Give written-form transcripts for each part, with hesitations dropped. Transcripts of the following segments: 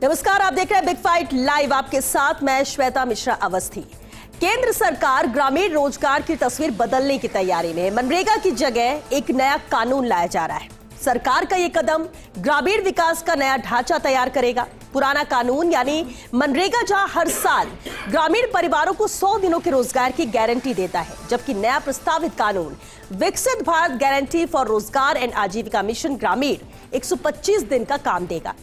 नमस्कार, आप देख रहे हैं बिग फाइट लाइव। आपके साथ मैं श्वेता मिश्रा अवस्थी। केंद्र सरकार ग्रामीण रोजगार की तस्वीर बदलने की तैयारी में है। मनरेगा की जगह एक नया कानून लाया जा रहा है। सरकार का यह कदम ग्रामीण विकास का नया ढांचा तैयार करेगा। पुराना कानून यानी मनरेगा जहां हर साल ग्रामीण परिवारों को 100 दिनों के रोजगार की गारंटी देता है, जबकि नया प्रस्तावित कानून विकसित भारत गारंटी फॉर रोजगार एंड आजीविका मिशन ग्रामीण 125 दिन का काम देगा।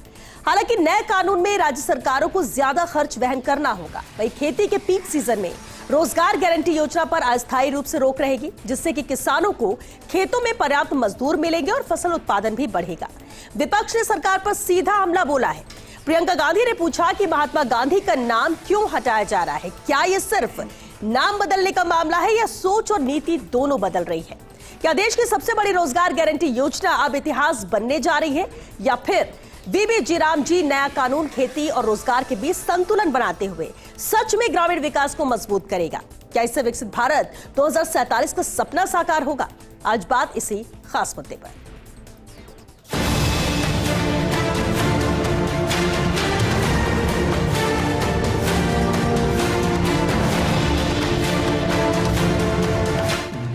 हालांकि नए कानून में राज्य सरकारों को ज्यादा खर्च वहन करना होगा। वहीं खेती के पीक सीजन में रोजगार गारंटी योजना पर अस्थायी रूप से रोक रहेगी, जिससे कि किसानों को खेतों में पर्याप्त मजदूर मिलेंगे और फसल उत्पादन भी बढ़ेगा। विपक्ष ने सरकार पर सीधा हमला बोला है। प्रियंका गांधी ने पूछा कि महात्मा गांधी का नाम क्यों हटाया जा रहा है। क्या यह सिर्फ नाम बदलने का मामला है या सोच और नीति दोनों बदल रही है? क्या देश की सबसे बड़ी रोजगार गारंटी योजना अब इतिहास बनने जा रही है, या फिर वीबी राम जी नया कानून खेती और रोजगार के बीच संतुलन बनाते हुए सच में ग्रामीण विकास को मजबूत करेगा? क्या इससे विकसित भारत 2047 का सपना साकार होगा? आज बात इसी खास मुद्दे पर।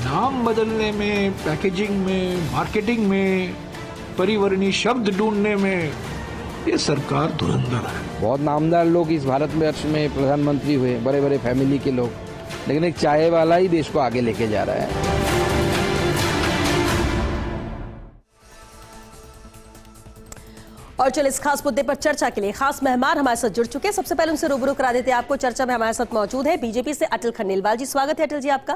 नाम बदलने में, पैकेजिंग में, मार्केटिंग में, परिवर्णी शब्द ढूंढने में ये सरकार धुरंधर है। बहुत नामदार लोग इस भारतवर्ष में प्रधानमंत्री हुए, बड़े बड़े फैमिली के लोग, लेकिन एक चाय वाला ही देश को आगे लेके जा रहा है। और चलिए इस खास मुद्दे पर चर्चा के लिए खास मेहमान हमारे साथ जुड़ चुके हैं। सबसे पहले उनसे रूबरू करा देते हैं आपको। चर्चा में हमारे साथ मौजूद है बीजेपी से अटल खंडेलवाल जी। स्वागत है अटल जी आपका।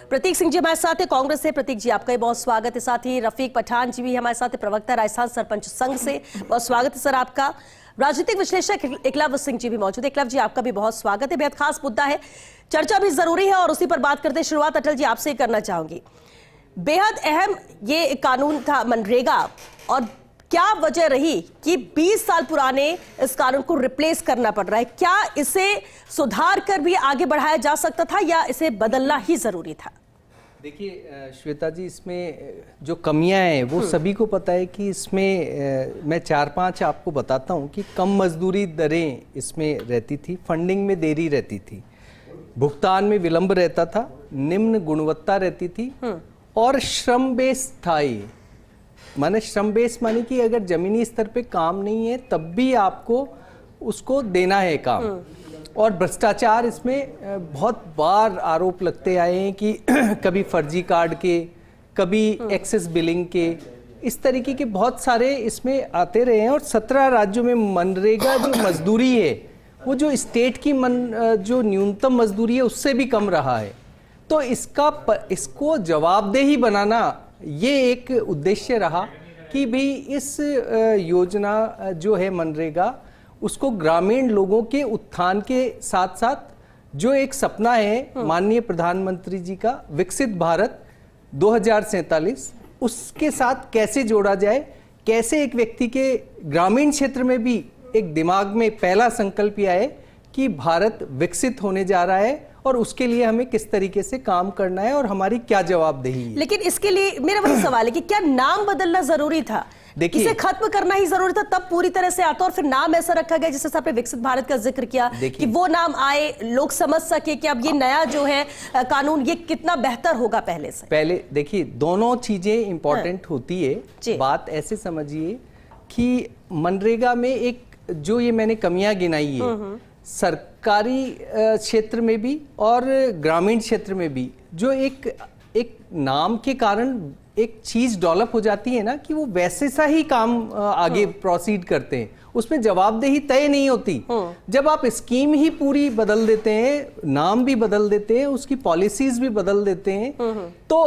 प्रतीक सिंह जी हमारे साथ है कांग्रेस से। प्रतीक जी आपका भी बहुत स्वागत है। साथ ही रफीक पठान जी भी हमारे साथ है, प्रवक्ता राजस्थान सरपंच संघ से। बहुत स्वागत है सर आपका। राजनीतिक विश्लेषक एकलव्य सिंह जी भी मौजूद है। एकलव्य जी आपका भी बहुत स्वागत है। बेहद खास मुद्दा है, चर्चा भी जरूरी है और उसी पर बात करते हैं। शुरुआत अटल जी आपसे करना चाहूंगी। बेहद अहम ये कानून था मनरेगा, और क्या वजह रही कि 20 साल पुराने इस कानून को रिप्लेस करना पड़ रहा है? क्या इसे सुधार कर भी आगे बढ़ाया जा सकता था या इसे बदलना ही जरूरी था? देखिए श्वेता जी, इसमें जो कमियां हैं वो सभी को पता है कि इसमें मैं 4-5 आपको बताता हूं कि कम मजदूरी दरें इसमें रहती थी, फंडिंग में देरी रहती थी, भुगतान में विलंब रहता था, निम्न गुणवत्ता रहती थी और श्रम बेस था। ये माने श्रम बेस माने कि अगर जमीनी स्तर पे काम नहीं है तब भी आपको उसको देना है काम। और भ्रष्टाचार इसमें बहुत बार आरोप लगते आए हैं कि कभी फर्जी कार्ड के, कभी एक्सेस बिलिंग के, इस तरीके के बहुत सारे इसमें आते रहे हैं। और 17 राज्यों में मनरेगा जो मजदूरी है वो जो स्टेट की जो न्यूनतम मजदूरी है उससे भी कम रहा है। तो इसको जवाबदेही बनाना ये एक उद्देश्य रहा कि भी इस योजना जो है मनरेगा उसको ग्रामीण लोगों के उत्थान के साथ साथ जो एक सपना है माननीय प्रधानमंत्री जी का विकसित भारत 2047, उसके साथ कैसे जोड़ा जाए, कैसे एक व्यक्ति के ग्रामीण क्षेत्र में भी एक दिमाग में पहला संकल्प यह है कि भारत विकसित होने जा रहा है और उसके लिए हमें किस तरीके से काम करना है और हमारी क्या जवाबदेही है। लेकिन इसके लिए मेरा वही सवाल है कि क्या नाम बदलना जरूरी था? देखिए, इसे खत्म करना ही जरूरी था, तब पूरी तरह से आता और फिर नाम ऐसा रखा गया जिससे आपने विकसित भारत का जिक्र किया कि वो नाम आए, लोग समझ सके कि अब ये नया जो है कानून ये कितना बेहतर होगा पहले से। पहले देखिए, दोनों चीजें इंपॉर्टेंट होती है। बात ऐसे समझिए कि मनरेगा में एक जो ये मैंने कमियां गिनाई है, सरकारी क्षेत्र में भी और ग्रामीण क्षेत्र में भी, जो एक नाम के कारण एक चीज डेवलप हो जाती है ना कि वो वैसे सा ही काम आगे प्रोसीड करते हैं, उसमें जवाबदेही तय नहीं होती। जब आप स्कीम ही पूरी बदल देते हैं, नाम भी बदल देते हैं, उसकी पॉलिसीज भी बदल देते हैं, तो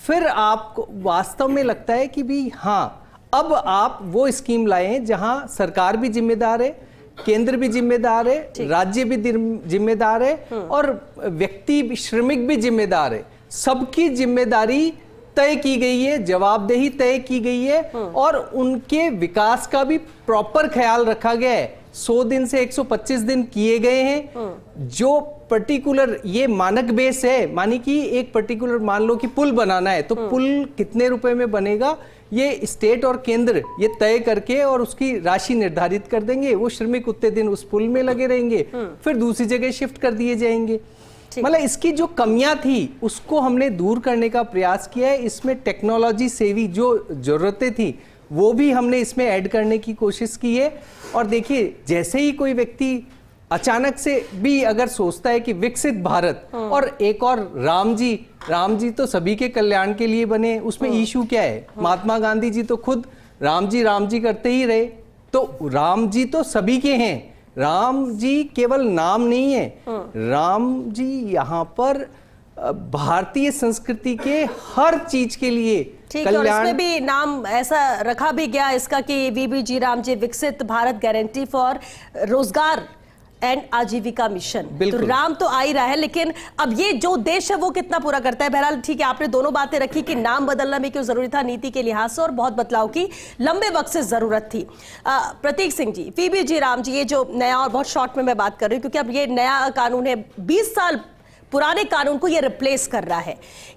फिर आपको वास्तव में लगता है कि भी हाँ, अब आप वो स्कीम लाए जहां सरकार भी जिम्मेदार है, केंद्र भी जिम्मेदार है, राज्य भी जिम्मेदार है और व्यक्ति श्रमिक भी जिम्मेदार है। सबकी जिम्मेदारी तय की गई है, जवाबदेही तय की गई है और उनके विकास का भी प्रॉपर ख्याल रखा गया है। 100 दिन से 125 दिन किए गए हैं। जो पर्टिकुलर ये मानक बेस है, मानी कि एक पर्टिकुलर मान लो कि पुल बनाना है तो पुल कितने रुपए में बनेगा ये स्टेट और केंद्र ये तय करके और उसकी राशि निर्धारित कर देंगे। वो श्रमिक उतने दिन उस पुल में लगे रहेंगे, फिर दूसरी जगह शिफ्ट कर दिए जाएंगे। मतलब इसकी जो कमियां थी उसको हमने दूर करने का प्रयास किया है। इसमें टेक्नोलॉजी सेवी जो जरूरतें थी वो भी हमने इसमें ऐड करने की कोशिश की है। और देखिए, जैसे ही कोई व्यक्ति अचानक से भी अगर सोचता है कि विकसित भारत और एक और राम जी तो सभी के कल्याण के लिए बने, उसमें इशू क्या है? महात्मा गांधी जी तो खुद राम जी करते ही रहे, तो राम जी तो सभी के हैं। राम जी केवल नाम नहीं है, राम जी यहाँ पर भारतीय संस्कृति के हर चीज के लिए ठीक है। और इसमें भी नाम ऐसा रखा भी गया इसका कि वीबीजी राम जी विकसित भारत गारंटी फॉर रोजगार एंड आजीविका मिशन। तो राम तो आ ही रहा है, लेकिन अब ये जो उद्देश्य है वो कितना पूरा करता है? बहरहाल ठीक है, आपने दोनों बातें रखी कि नाम बदलना भी क्यों जरूरी था नीति के लिहाज से, और बहुत बदलाव की लंबे वक्त से जरूरत थी। प्रतीक सिंह जी, वीबीजी राम जी, ये जो नया, और बहुत शॉर्ट में मैं बात कर रही हूँ क्योंकि अब ये नया कानून है, 20 साल पुराने कानून को ये रिप्लेस कर रहा है।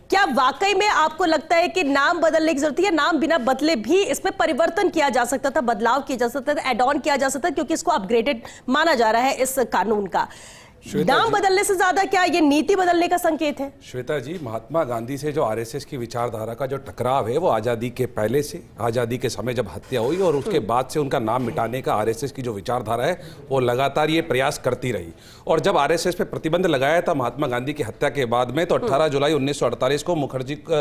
क्या वाकई में आपको लगता है कि नाम बदलने की जरूरत है, या नाम बिना बदले भी इसमें परिवर्तन किया जा सकता था, बदलाव किया जा सकता था, एड ऑन किया जा सकता था, क्योंकि इसको अपग्रेडेड माना जा रहा है इस कानून का? नाम बदलने से ज्यादा क्या ये नीति बदलने का संकेत है? श्वेता जी, महात्मा गांधी से जो आरएसएस की विचारधारा का जो टकराव है वो आज़ादी के पहले से, आज़ादी के समय जब हत्या हुई और उसके बाद से उनका नाम मिटाने का आरएसएस की जो विचारधारा है वो लगातार ये प्रयास करती रही। और जब आरएसएस पे प्रतिबंध लगाया था महात्मा गांधी की हत्या के बाद में, तो 18 जुलाई 1948 को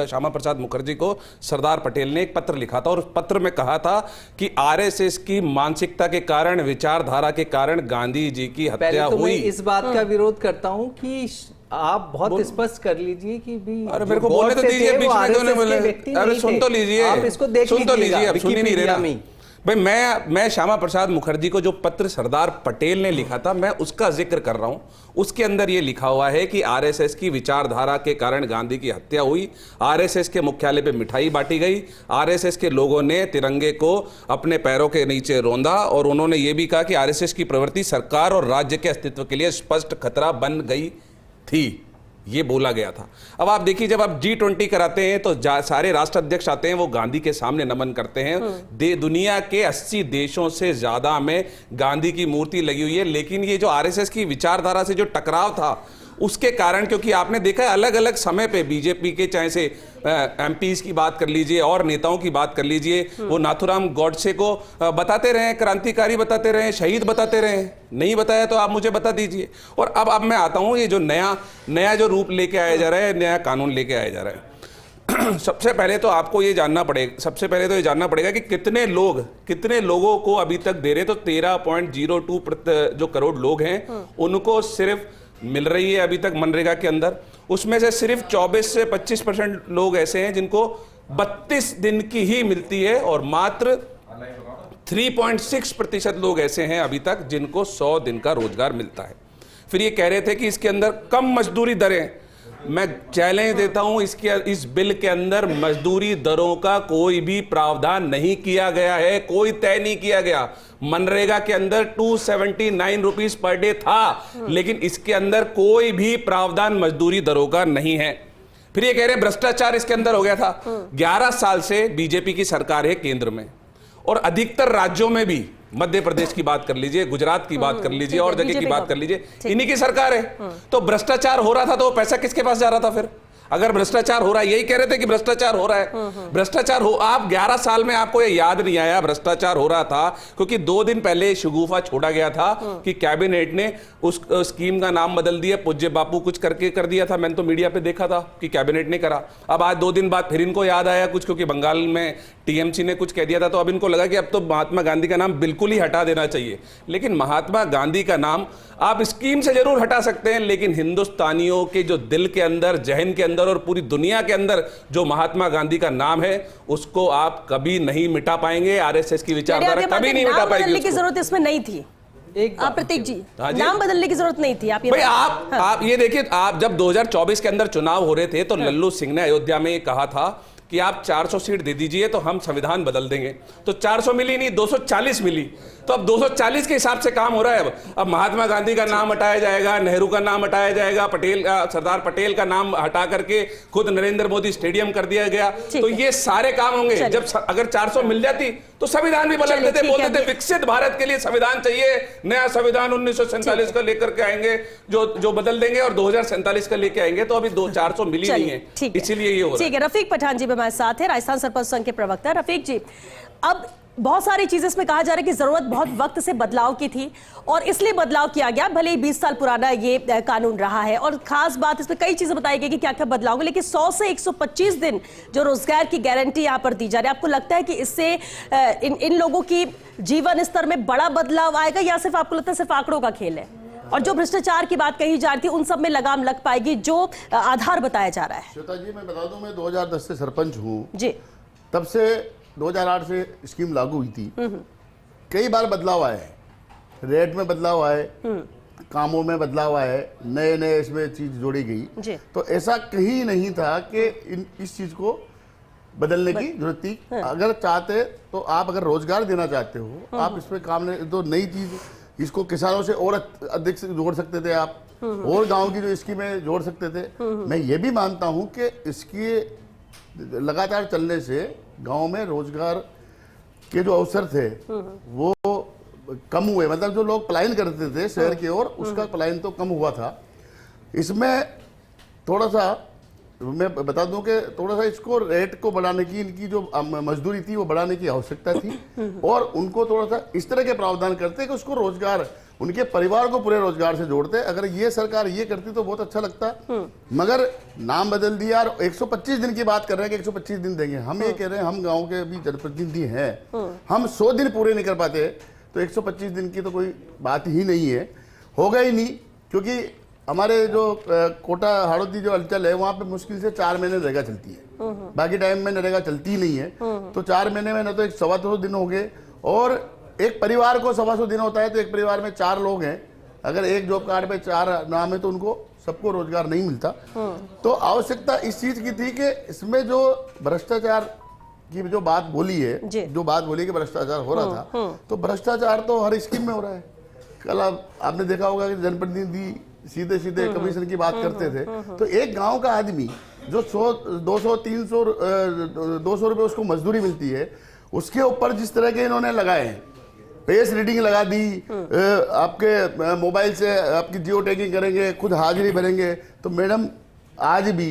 श्यामा प्रसाद मुखर्जी को सरदार पटेल ने एक पत्र लिखा था, और उस पत्र में कहा था कि आरएसएस की मानसिकता के कारण, विचारधारा के कारण गांधी जी की हत्या हुई। इस बात का विरोध करता हूं कि आप बहुत स्पष्ट कर लीजिए कि भी, अरे मेरे को बोलने तो दीजिए, बीच में क्यों नहीं बोले? अरे सुन तो लीजिए, आप इसको देख सुन तो लीजिए, अब सुन ही नहीं रहे ना भाई। मैं श्यामा प्रसाद मुखर्जी को जो पत्र सरदार पटेल ने लिखा था, मैं उसका जिक्र कर रहा हूं। उसके अंदर ये लिखा हुआ है कि आरएसएस की विचारधारा के कारण गांधी की हत्या हुई, आरएसएस के मुख्यालय पे मिठाई बांटी गई, आरएसएस के लोगों ने तिरंगे को अपने पैरों के नीचे रौंदा, और उन्होंने ये भी कहा कि आरएसएस की प्रवृत्ति सरकार और राज्य के अस्तित्व के लिए स्पष्ट खतरा बन गई थी, ये बोला गया था। अब आप देखिए, जब आप G20 कराते हैं तो सारे राष्ट्राध्यक्ष आते हैं, वो गांधी के सामने नमन करते हैं। दुनिया के 80 देशों से ज्यादा में गांधी की मूर्ति लगी हुई है। लेकिन ये जो आरएसएस की विचारधारा से जो टकराव था उसके कारण, क्योंकि आपने देखा है अलग अलग समय पे बीजेपी के, चाहे से एमपीज की बात कर लीजिए और नेताओं की बात कर लीजिए, वो नाथुराम गॉडसे को बताते रहे, क्रांतिकारी बताते रहे, शहीद बताते रहे। नहीं बताया तो आप मुझे बता दीजिए। और अब मैं आता हूं, ये जो नया जो रूप लेके आया जा रहा है, नया कानून लेके आया जा रहा है। सबसे पहले तो आपको ये जानना पड़ेगा कि कितने लोगों को अभी तक दे रहे। तो 13.02 जो करोड़ लोग हैं उनको सिर्फ मिल रही है अभी तक मनरेगा के अंदर। उसमें से सिर्फ 24 से 25% लोग ऐसे हैं जिनको 32 दिन की ही मिलती है, और मात्र 3.6% लोग ऐसे हैं अभी तक जिनको 100 दिन का रोजगार मिलता है। फिर ये कह रहे थे कि इसके अंदर कम मजदूरी दरें। मैं चैलेंज देता हूं, इस बिल के अंदर मजदूरी दरों का कोई भी प्रावधान नहीं किया गया है, कोई तय नहीं किया गया। मनरेगा के अंदर 279 रुपीस पर डे था, लेकिन इसके अंदर कोई भी प्रावधान मजदूरी दरों का नहीं है। फिर ये कह रहे हैं भ्रष्टाचार इसके अंदर हो गया था। 11 साल से बीजेपी की सरकार है केंद्र में, और अधिकतर राज्यों में भी, मध्य प्रदेश की बात कर लीजिए, गुजरात की बात कर लीजिए, और जगह की बात कर लीजिए, इन्हीं की सरकार है। तो भ्रष्टाचार हो रहा था तो वो पैसा किसके पास जा रहा था? फिर अगर भ्रष्टाचार हो रहा है, यही कह रहे थे कि भ्रष्टाचार हो रहा है, भ्रष्टाचार हो, आप 11 साल में आपको ये याद नहीं आया भ्रष्टाचार हो रहा था? क्योंकि 2 दिन पहले शगुफा छोड़ा गया था कि कैबिनेट ने उस स्कीम का नाम बदल दिया, पूज्य बापू कुछ करके कर दिया था। मैंने तो मीडिया पे देखा था कि कैबिनेट ने करा। अब आज 2 दिन बाद फिर इनको याद आया कुछ, क्योंकि बंगाल में टीएमसी ने कुछ कह दिया था, तो अब इनको लगा कि अब तो महात्मा गांधी का नाम बिल्कुल ही हटा देना चाहिए। लेकिन महात्मा गांधी का नाम आप स्कीम से जरूर हटा सकते हैं, लेकिन हिंदुस्तानियों के जो दिल के अंदर, जहन के अंदर और पूरी दुनिया के अंदर जो महात्मा गांधी का नाम है, उसको आप कभी नहीं मिटा पाएंगे। आरएसएस की विचारधारा कभी नहीं मिटा पाएगी। की जरूरत इसमें नहीं थी। आप प्रतीक जी, नाम बदलने की जरूरत नहीं थी। आप ये ये देखिए, आप जब 2024 के अंदर चुनाव हो रहे थे तो लल्लू सिंह ने अयोध्या में कहा था कि आप 400 सीट दे दीजिए तो हम संविधान बदल देंगे, तो 400 मिली नहीं, 240 मिली। तो अब 240 के हिसाब से काम हो रहा है। अब महात्मा गांधी का नाम हटाया जाएगा, नेहरू का नाम हटाया जाएगा, सरदार पटेल का नाम हटा करके खुद नरेंद्र मोदी स्टेडियम कर दिया गया। तो ये सारे काम होंगे। जब अगर 400 मिल जाती तो संविधान भी बदल देते, बोलते थे विकसित भारत के लिए संविधान चाहिए, नया संविधान 1947 का लेकर के आएंगे जो बदल देंगे, और 2047 का लेके आएंगे। तो अभी 200-400 मिली नहीं है, इसीलिए ये हो रहा है। ठीक है, रफीक पठान जी हमारे साथ है, राजस्थान सरपंच संघ के प्रवक्ता। रफीक जी, अब बहुत सारी चीजें इसमें कहा जा रहा है कि जरूरत बहुत वक्त से बदलाव की थी और इसलिए बदलाव किया गया, भले ही 20 साल पुराना ये कानून रहा है। और खास बात इसमें कई चीजें बताई गई कि क्या क्या बदलाव होंगे, लेकिन 100 से 125 दिन जो रोजगार की गारंटी यहां पर दी जा रही है, आपको लगता है कि इससे इन लोगों की जीवन स्तर में बड़ा बदलाव आएगा, या सिर्फ आपको लगता है सिर्फ आंकड़ों का खेल है? और जो भ्रष्टाचार की बात कही जा रही थी उन सब में लगाम लग पाएगी जो आधार बताया जा रहा है? श्वेता जी, मैं बता दूं, मैं 2010 से सरपंच हूँ जी। तब से 2008 से स्कीम लागू हुई थी। कई बार बदलाव आए, रेट में बदलाव आए, कामों में बदलाव आए, नए नए इसमें चीज जोड़ी गई। तो ऐसा कहीं नहीं था कि इस चीज को बदलने की जरूरत थी। अगर चाहते तो आप अगर रोजगार देना चाहते हो, आप इसमें काम नहीं, तो नई चीज इसको किसानों से और अधिक से जोड़ सकते थे आप, और गांव की जो स्कीमें जोड़ सकते थे। मैं ये भी मानता हूं कि इसके लगातार चलने से गांव में रोजगार के जो अवसर थे वो कम हुए, मतलब जो लोग पलायन करते थे शहर की ओर, उसका पलायन तो कम हुआ था। इसमें थोड़ा सा मैं बता दूं कि थोड़ा सा इसको रेट को बढ़ाने की, इनकी जो मजदूरी थी वो बढ़ाने की आवश्यकता थी, और उनको थोड़ा सा इस तरह के प्रावधान करते कि उसको रोजगार, उनके परिवार को पूरे रोजगार से जोड़ते। अगर ये सरकार ये करती तो बहुत अच्छा लगता, मगर नाम बदल दिया और 125 दिन की बात कर रहे हैं कि 125 दिन देंगे। हम ये कह रहे हैं, हम गाँव के भी जनप्रतिनिधि हैं, हम 100 दिन पूरे नहीं कर पाते, तो 125 दिन की तो कोई बात ही नहीं है, होगा ही नहीं। क्योंकि हमारे जो कोटा हाड़ौती जो अंचल है, वहाँ पे मुश्किल से 4 महीने नरेगा चलती है, बाकी टाइम में नरेगा चलती ही नहीं है। तो 4 महीने में न तो 125 दिन हो गए, और एक परिवार को 125 दिन होता है, तो एक परिवार में 4 लोग हैं, अगर एक जॉब कार्ड पे 4 नाम है तो उनको सबको रोजगार नहीं मिलता। तो आवश्यकता इस चीज की थी कि इसमें जो भ्रष्टाचार की जो बात बोली है, जो बात बोली कि भ्रष्टाचार हो रहा था, तो भ्रष्टाचार तो हर स्कीम में हो रहा है। कल आपने देखा होगा कि जनप्रतिनिधि सीधे सीधे कमीशन की बात करते थे, तो एक गांव का आदमी जो 100, 200, 300, 200 रुपए उसको मजदूरी मिलती है, उसके ऊपर जिस तरह के इन्होंने लगाए हैं, फेस रीडिंग लगा दी, आपके मोबाइल से आपकी जियो टैगिंग करेंगे, खुद हाजिरी भरेंगे। तो मैडम, आज भी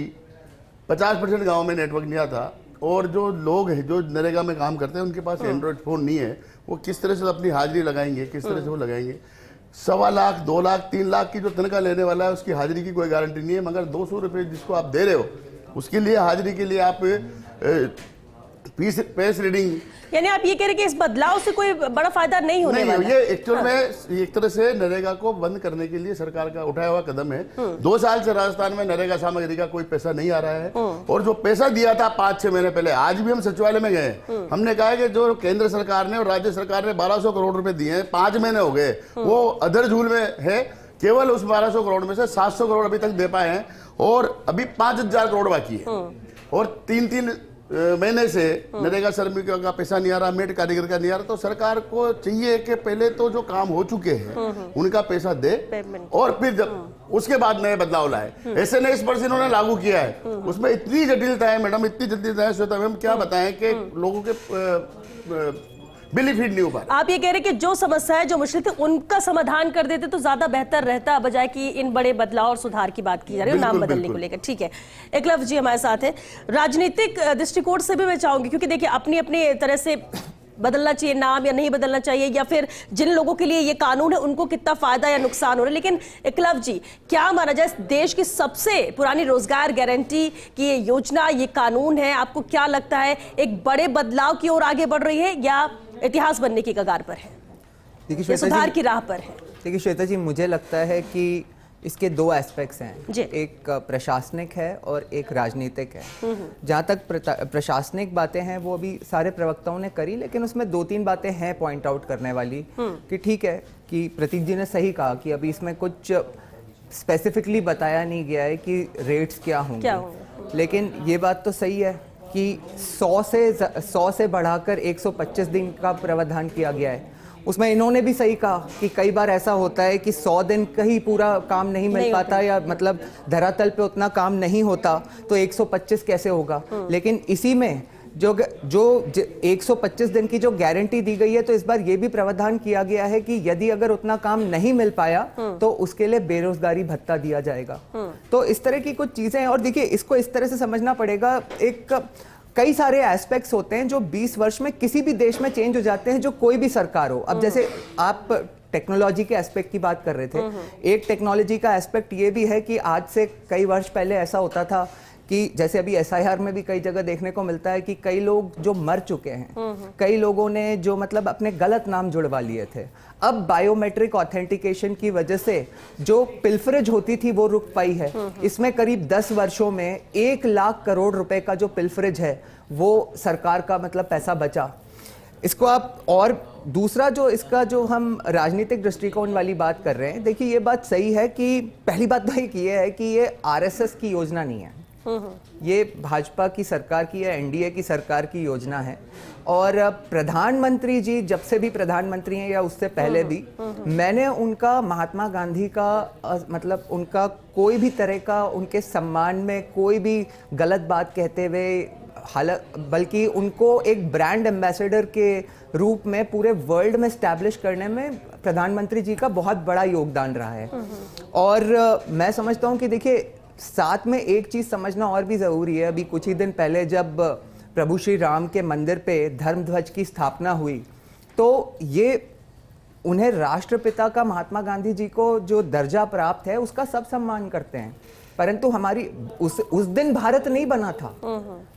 50% गाँव में नेटवर्क नहीं आता, और जो लोग हैं जो नरेगा में काम करते हैं उनके पास एंड्रॉयड फोन नहीं है, वो किस तरह से अपनी हाजिरी लगाएंगे, किस तरह से वो लगाएंगे? 1.25 लाख, 2 लाख, 3 लाख की जो तनख्वाह लेने वाला है, उसकी हाजिरी की कोई गारंटी नहीं है, मगर 200 रुपये जिसको आप दे रहे हो, उसके लिए हाजिरी के लिए आप फेस रीडिंग, यानी आप ये कह रहे हैं कि इस बदलाव से कोई बड़ा फायदा नहीं होने वाला है? ये एक्चुअल में एक तरह से नरेगा को बंद करने के लिए सरकार का उठाया हुआ कदम है। 2 साल से राजस्थान में नरेगा सामग्री का कोई पैसा नहीं आ रहा है, और जो पैसा दिया था 5-6 महीने पहले, आज भी हम सचिवालय में गए, हमने कहा कि जो केंद्र सरकार ने और राज्य सरकार ने 1200 करोड़ रुपए दिए हैं, 5 महीने हो गए, वो अधर झूल में है। केवल उस 1200 करोड़ में से 700 करोड़ अभी तक दे पाए हैं, और अभी 5000 करोड़ बाकी है, और 3-3 महीने से नरेगा श्रमिकों का पैसा नहीं आ रहा, मेट कारीगर का नहीं आ रहा। तो सरकार को चाहिए कि पहले तो जो काम हो चुके हैं उनका पैसा दे, और फिर जब उसके बाद नए बदलाव लाए। ऐसे नए स्पर्श इन्होंने लागू किया है, उसमें इतनी जटिलता है मैडम, इतनी जटिलता है श्वेता मैम, क्या बताएं कि लोगों के बिल ही फीड नहीं हो पा रहा। आप ये कह रहे हैं कि जो समस्या है, जो मुश्किल थी, उनका समाधान कर देते तो ज्यादा बेहतर रहता, बजाय कि इन बड़े बदलाव और सुधार की बात की जा रही है नाम बदलने को लेकर। ठीक है, एकलव्य जी हमारे साथ है। राजनीतिक दृष्टिकोण से भी मैं चाहूंगी, क्योंकि देखिए अपनी अपनी तरह से बदलना चाहिए नाम या नहीं बदलना चाहिए, या फिर जिन लोगों के लिए ये कानून है उनको कितना फायदा या नुकसान हो रहा है। लेकिन एकलव्य जी, क्या माना जाए देश की सबसे पुरानी रोजगार गारंटी की ये योजना, ये कानून है, आपको क्या लगता है एक बड़े बदलाव की ओर आगे बढ़ रही है, या इतिहास बनने की कगार पर है, देखिए सुधार की राह पर है? देखिए श्वेता जी, मुझे लगता है कि इसके 2 एस्पेक्ट्स हैं, एक प्रशासनिक है और एक राजनीतिक है। जहाँ तक प्रशासनिक बातें हैं वो अभी सारे प्रवक्ताओं ने करी, लेकिन उसमें 2-3 बातें हैं पॉइंट आउट करने वाली, कि ठीक है कि प्रतीक जी ने सही कहा कि अभी इसमें कुछ स्पेसिफिकली बताया नहीं गया है कि रेट्स क्या होंगे, लेकिन ये बात तो सही है कि 100 से बढ़ाकर 125 दिन का प्रावधान किया गया है। उसमें इन्होंने भी सही कहा कि कई बार ऐसा होता है कि 100 दिन का ही पूरा काम नहीं मिल पाता या मतलब धरातल पे उतना काम नहीं होता, तो 125 कैसे होगा। लेकिन इसी में जो 125 दिन की जो गारंटी दी गई है, तो इस बार ये भी प्रावधान किया गया है कि यदि अगर उतना काम नहीं मिल पाया तो उसके लिए बेरोजगारी भत्ता दिया जाएगा। तो इस तरह की कुछ चीजें हैं। और देखिए, इसको इस तरह से समझना पड़ेगा, कई सारे एस्पेक्ट्स होते हैं जो 20 वर्ष में किसी भी देश में चेंज हो जाते हैं, जो कोई भी सरकार हो। अब जैसे आप टेक्नोलॉजी के एस्पेक्ट की बात कर रहे थे, एक टेक्नोलॉजी का एस्पेक्ट ये भी है कि आज से कई वर्ष पहले ऐसा होता था कि जैसे अभी SIR में भी कई जगह देखने को मिलता है कि कई लोग जो मर चुके हैं, कई लोगों ने जो मतलब अपने गलत नाम जुड़वा लिए थे, अब बायोमेट्रिक ऑथेंटिकेशन की वजह से जो पिल्फरेज होती थी वो रुक पाई है। इसमें करीब 10 वर्षों में 1 लाख करोड़ रुपए का जो पिल्फरेज है वो सरकार का मतलब पैसा बचा। इसको आप, और दूसरा जो इसका जो हम राजनीतिक दृष्टिकोण वाली बात कर रहे हैं, देखिए ये बात सही है कि पहली बात तो एक ये है कि ये RSS की योजना नहीं है, ये भाजपा की सरकार की या NDA की सरकार की योजना है। और प्रधानमंत्री जी जब से भी प्रधानमंत्री हैं या उससे पहले भी, मैंने उनका महात्मा गांधी का मतलब उनका कोई भी तरह का उनके सम्मान में कोई भी गलत बात कहते हुए, बल्कि उनको एक ब्रांड एम्बेसडर के रूप में पूरे वर्ल्ड में स्टैब्लिश करने में प्रधानमंत्री जी का बहुत बड़ा योगदान रहा है। और मैं समझता हूँ कि देखिए, साथ में एक चीज समझना और भी जरूरी है। अभी कुछ ही दिन पहले जब प्रभु श्री राम के मंदिर पे धर्म ध्वज की स्थापना हुई, तो ये उन्हें राष्ट्रपिता का महात्मा गांधी जी को जो दर्जा प्राप्त है उसका सब सम्मान करते हैं। परंतु हमारी उस दिन भारत नहीं बना था,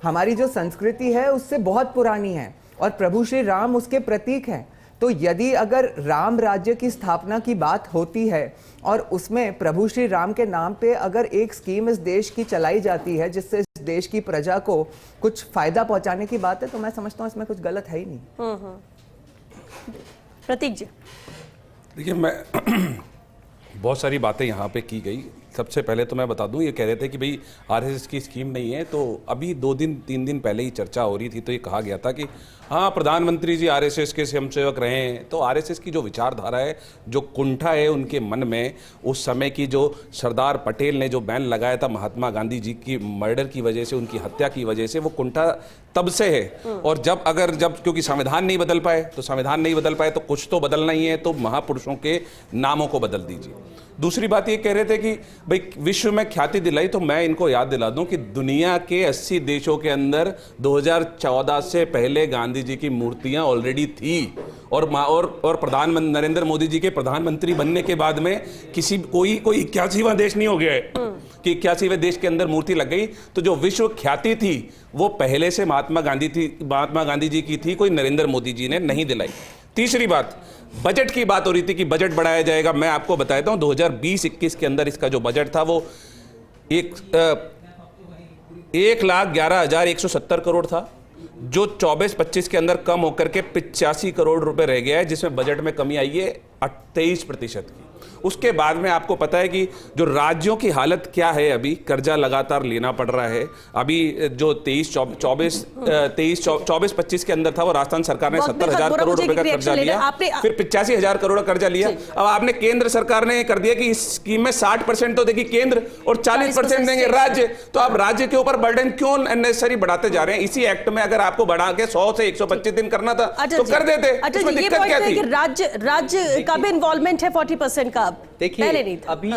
हमारी जो संस्कृति है उससे बहुत पुरानी है और प्रभु श्री राम उसके प्रतीक हैं। तो यदि अगर राम राज्य की स्थापना की बात होती है और उसमें प्रभु श्री राम के नाम पे अगर एक स्कीम इस देश की चलाई जाती है जिससे इस देश की प्रजा को कुछ फायदा पहुंचाने की बात है, तो मैं समझता हूं इसमें कुछ गलत है ही नहीं। प्रतीक जी, देखिए, मैं बहुत सारी बातें यहाँ पे की गई। सबसे पहले तो मैं बता दूं, ये कह रहे थे कि भाई RSS की स्कीम नहीं है, तो अभी 2-3 दिन पहले ही चर्चा हो रही थी, तो ये कहा गया था कि हाँ, प्रधानमंत्री जी RSS के स्वयंसेवक रहे हैं। तो RSS की जो विचारधारा है, जो कुंठा है उनके मन में, उस समय की जो सरदार पटेल ने जो बैन लगाया था महात्मा गांधी जी की मर्डर की वजह से, उनकी हत्या की वजह से, वो कुंठा तब से है। और जब क्योंकि संविधान नहीं बदल पाए, तो कुछ तो बदलना ही है, तो महापुरुषों के नामों को बदल दीजिए। दूसरी बात ये कह रहे थे कि भाई विश्व में ख्याति दिलाई, तो मैं इनको याद दिला दूं कि दुनिया के 80 देशों के अंदर 2014 से पहले गांधी जी की मूर्तियां ऑलरेडी थी। और प्रधानमंत्री नरेंद्र मोदी जी के प्रधानमंत्री बनने के बाद में कोई 81वां देश नहीं हो गया है कि 81वें देश के अंदर मूर्ति लग गई। तो जो विश्व ख्याति थी वो पहले से महात्मा गांधी जी की थी, कोई नरेंद्र मोदी जी ने नहीं दिलाई। तीसरी बात, बजट की बात हो रही थी कि बजट बढ़ाया जाएगा। मैं आपको बताता हूं 2020-21 के अंदर इसका जो बजट था वो 1,11,170 करोड़ था, जो 24-25 के अंदर कम होकर के 85 करोड़ रुपए रह गया है, जिसमें बजट में कमी आई है 23% की। उसके बाद में आपको पता है कि जो राज्यों की हालत क्या है, अभी कर्जा लगातार लेना पड़ रहा है। अभी जो 23-24-25 के अंदर था, वो राजस्थान सरकार ने 70,000 करोड़ रुपए का कर्जा लिया, फिर 85,000 करोड़ का कर्जा लिया। अब आपने केंद्र सरकार ने कर दिया कि इस स्कीम में 60% तो देखिए केंद्र और 40% देंगे राज्य। तो आप राज्य के ऊपर बर्डन क्यों अननेसेसरी बढ़ाते जा रहे हैं? इसी एक्ट में अगर आपको बढ़ा के 100 से 125 दिन करना था तो कर देते। इसमें दिक्कत क्या थी? राज्य का भी इन्वॉल्वमेंट है 40% का। देखिए, अभी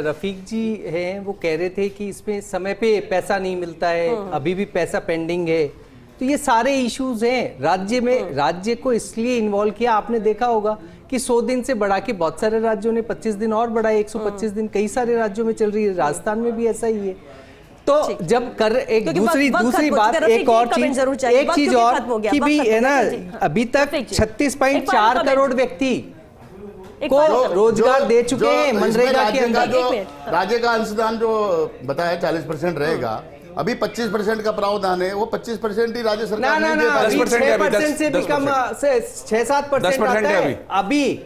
रफीक जी हैं, वो कह रहे थे कि इसमें समय पे पैसा नहीं मिलता है, अभी भी पैसा पेंडिंग है। तो ये सारे इश्यूज हैं राज्य में। राज्य को इसलिए इन्वॉल्व किया, आपने देखा होगा कि 100 दिन से बढ़ा के बहुत सारे राज्यों ने 25 दिन और बढ़ाए, 125 दिन कई सारे राज्यों में चल रही है, राजस्थान में भी ऐसा ही है। तो जब कर एक दूसरी बात, एक और चीज और कि भी है ना, अभी तक 36.4 करोड़ व्यक्ति को रोजगार दे चुके हैं मनरेगा के अंदर। राज्य का अंशदान जो बताया 40% रहेगा, अभी 25% का प्रावधान है, वो 25% ही राज्य सरकार 10% से भी कम, 6-7% अभी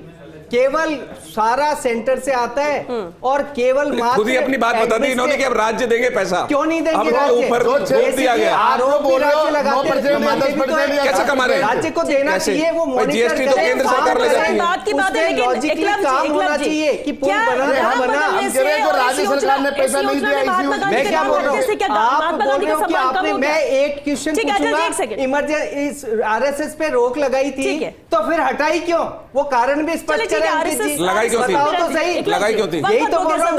केवल सारा सेंटर से आता है और केवल खुद ही अपनी बात बता दी इन्होंने कि अब राज्य देंगे पैसा। क्यों नहीं देंगे हमको राज्य? ऊपर रोक दिया गया। आरोप भी राज्य लगाते हैं, कैसे कमा रहे हैं? राज्य को देना चाहिए, वो मॉनिटर जीएसटी तो केंद्र सरकार ले जाती है। बात की बात है, लेकिन लॉजिकली काम होना चाहिए कि पुल बना। हम कह रहे हैं जो राज्य सरकार ने पैसा नहीं दिया मैं क्या बोल रहा हूँ, आप बोल रहे हो कि आपने, मैं एक क्वेश्चन ठीक है, पूछूंगा, एक सेकंड। इमरजेंसी आरएसएस पे रोक लगाई थी ठीक है। तो फिर हटाई क्यों? वो कारण भी स्पष्ट करें अंकित जी। लगाई क्यों थी? बताओ तो सही, लगाई क्यों थी? यही तो बोल रहा हूँ,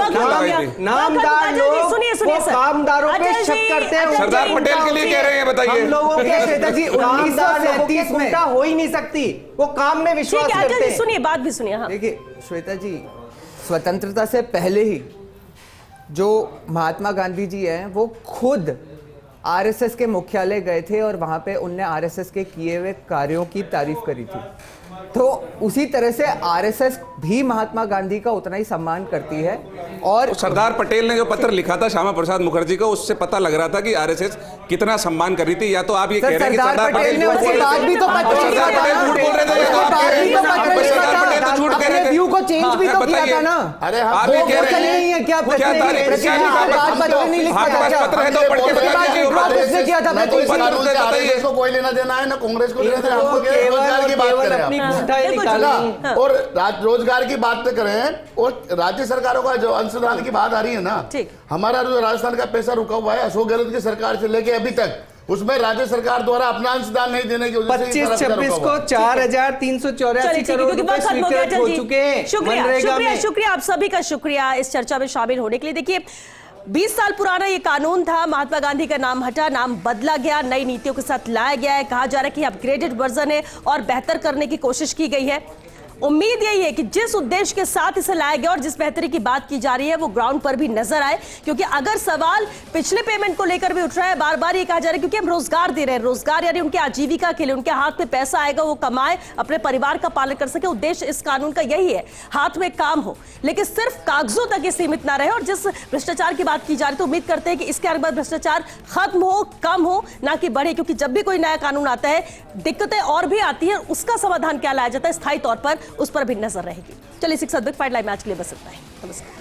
नामदार लोग वो कामदारों पे शक करते हैं। सरदार पटेल के लिए कह रहे हैं, बताइए। हम लोगों के श्वेता जी 1937 में हो ही नहीं सकती, वो काम में विश्वास करते हैं। सुनिए, बात भी सुनिए। हाँ, देखिए श्वेता जी, स्वतंत्रता से पहले ही जो महात्मा गांधी जी हैं वो खुद आरएसएस के मुख्यालय गए थे और वहां पे उनने आरएसएस के किए हुए कार्यों की तारीफ करी थी। तो उसी तरह से आरएसएस भी महात्मा गांधी का उतना ही सम्मान करती है। और सरदार पटेल ने जो पत्र लिखा था श्यामा प्रसाद मुखर्जी को, उससे पता लग रहा था कि आरएसएस कितना सम्मान कर रही थी। या तो आप ये कह रहे हैं कि सरदार पटेल ने उसके बाद भी तो पत्र लिखा था, झूठ बोल रहे थे, झूठ कह रहे थे, व्यू को चेंज भी तो किया था ना। अरे आप ये कह रहे नहीं है क्या? हैं क्या तारीख नहीं लिखा था? पत्र है तो पढ़ के बताइए। उसने किया था, इसको कोई लेना देना है ना कांग्रेस को लेना देना, हमको रोजगार की बात कर रहे हैं। और रोजगार की बात करें और राज्य सरकारों का जो अंशदान की बात आ रही है ना, हमारा जो राजस्थान का पैसा रुका हुआ है अशोक गहलोत की सरकार से लेके अभी तक, उसमें राज्य सरकार द्वारा अपना अंशदान नहीं देने की वजह से 25-26 को 4,384 करोड़ रुपए स्वीकृत हो चुके हैं। शुक्रिया आप सभी का, शुक्रिया इस चर्चा में शामिल होने के लिए। देखिए 20 साल पुराना ये कानून था, महात्मा गांधी का नाम हटा, नाम बदला गया, नई नीतियों के साथ लाया गया है। कहा जा रहा है कि अपग्रेडेड वर्जन है और बेहतर करने की कोशिश की गई है। उम्मीद यही है कि जिस उद्देश्य के साथ इसे लाया गया और जिस बेहतरी की बात की जा रही है वो ग्राउंड पर भी नजर आए। क्योंकि अगर सवाल पिछले पेमेंट को लेकर भी उठ रहा है, बार बार ये कहा जा रहा है क्योंकि हम रोजगार दे रहे हैं, रोजगार यानी उनके आजीविका के लिए, उनके हाथ में पैसा आएगा, वो कमाए, अपने परिवार का पालन कर सके। उद्देश्य इस कानून का यही है, हाथ में काम हो, लेकिन सिर्फ कागजों तक ये सीमित ना रहे। और जिस भ्रष्टाचार की बात की जा रही है तो उम्मीद करते हैं कि इसके बाद भ्रष्टाचार खत्म हो, कम हो, ना कि बढ़े। क्योंकि जब भी कोई नया कानून आता है दिक्कतें और भी आती है, उसका समाधान क्या लाया जाता है स्थायी तौर पर, उस पर भी नजर रहेगी। चलिए 6 लाइव में आज के लिए बस इतना ही। नमस्कार।